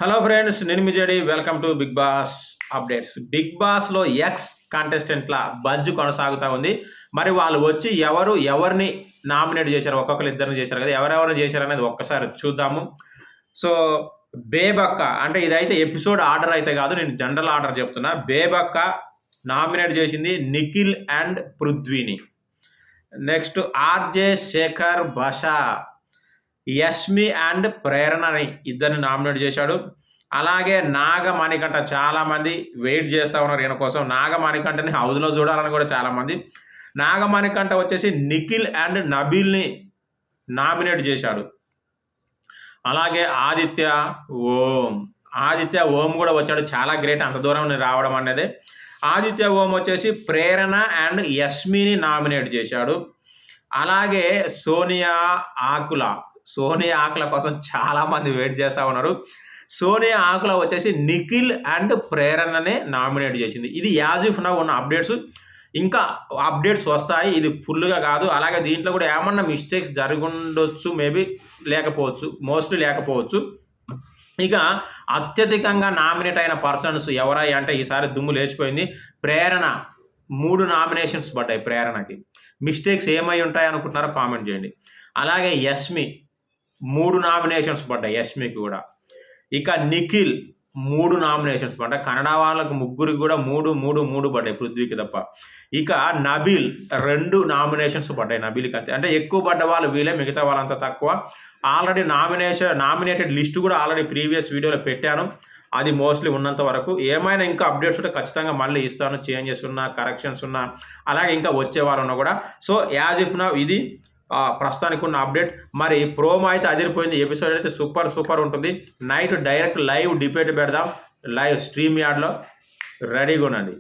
Hello friends, నేను మీ JD. Welcome to Bigg Boss updates. Bigg బాస్లో ఎక్స్ కంటెస్టెంట్ల బజ్జు కొనసాగుతూ ఉంది. మరి వాళ్ళు వచ్చి ఎవరిని నామినేట్ చేశారు, ఒక్కొక్కరు ఇద్దరిని చేశారు కదా, ఎవరెవరిని చేశారు అనేది ఒక్కసారి చూద్దాము. సో బేబక్క, అంటే ఇదైతే ఎపిసోడ్ ఆర్డర్ అయితే కాదు, నేను జనరల్ ఆర్డర్ చెప్తున్నా. బేబక్క నామినేట్ చేసింది నిఖిల్ అండ్ పృథ్వీని. Next RJ Shekhar Basha Yashmi and ప్రేరణని ఇద్దరిని నామినేట్ చేశాడు. అలాగే నాగమణికంఠ, చాలామంది వెయిట్ చేస్తూ ఉన్నారు ఈయన కోసం. నాగమణికంఠని హౌస్లో చూడాలని కూడా చాలామంది. నాగమణికంఠ వచ్చేసి నిఖిల్ అండ్ నబీల్ని నామినేట్ చేశాడు. అలాగే ఆదిత్య ఓం కూడా వచ్చాడు. చాలా గ్రేట్, అంత దూరం రావడం అనేది. ఆదిత్య ఓం వచ్చేసి ప్రేరణ అండ్ యష్మిని నామినేట్ చేశాడు. అలాగే సోనియా ఆకుల కోసం చాలామంది వెయిట్ చేస్తూ ఉన్నారు. సోనియా ఆకుల వచ్చేసి నిఖిల్ అండ్ ప్రేరణనే నామినేట్ చేసింది. ఇది యాజ్ ఇఫ్ నా ఉన్న అప్డేట్స్. ఇంకా అప్డేట్స్ వస్తాయి, ఇది ఫుల్గా కాదు. అలాగే దీంట్లో కూడా ఏమన్నా మిస్టేక్స్ జరుగుండొచ్చు, మేబీ లేకపోవచ్చు, మోస్ట్లీ లేకపోవచ్చు. ఇక అత్యధికంగా నామినేట్ అయిన పర్సన్స్ ఎవరై అంటే ఈసారి దుమ్ము లేచిపోయింది. ప్రేరణ 3 నామినేషన్స్ పడ్డాయి ప్రేరణకి. మిస్టేక్స్ ఏమై ఉంటాయి అనుకుంటున్నారో కామెంట్ చేయండి. అలాగే యష్మి 3 నామినేషన్స్ పడ్డాయి, యష్మికి కూడా. ఇక నిఖిల్ 3 నామినేషన్స్ పడ్డాయి. కన్నడ వాళ్ళకు ముగ్గురికి కూడా 3 పడ్డాయి, పృథ్వీకి తప్ప. ఇక నబీల్ 2 నామినేషన్స్ పడ్డాయి, నబీల్కి అంతే. అంటే ఎక్కువ పడ్డ వాళ్ళు వీళ్ళే, మిగతా వాళ్ళంతా తక్కువ. ఆల్రెడీ నామినేటెడ్ లిస్ట్ కూడా ఆల్రెడీ ప్రీవియస్ వీడియోలో పెట్టాను. అది మోస్ట్లీ ఉన్నంత వరకు. ఏమైనా ఇంకా అప్డేట్స్ ఉంటే ఖచ్చితంగా మళ్ళీ ఇస్తాను, చేంజెస్ ఉన్నా, కరెక్షన్స్ ఉన్నా, అలాగే ఇంకా వచ్చేవారు ఉన్నా కూడా. సో యాజ్ ఇఫ్ నా ఇది ప్రస్తుతానికి ఉన్న అప్డేట్. మరి ప్రోమో అయితే అదిరిపోయింది. ఎపిసోడ్ అయితే సూపర్ ఉంటుంది. నైట్ డైరెక్ట్ లైవ్ డిబేట్ పెడదాం, లైవ్ స్ట్రీమ్ యార్డ్లో. రెడీగా ఉండండి.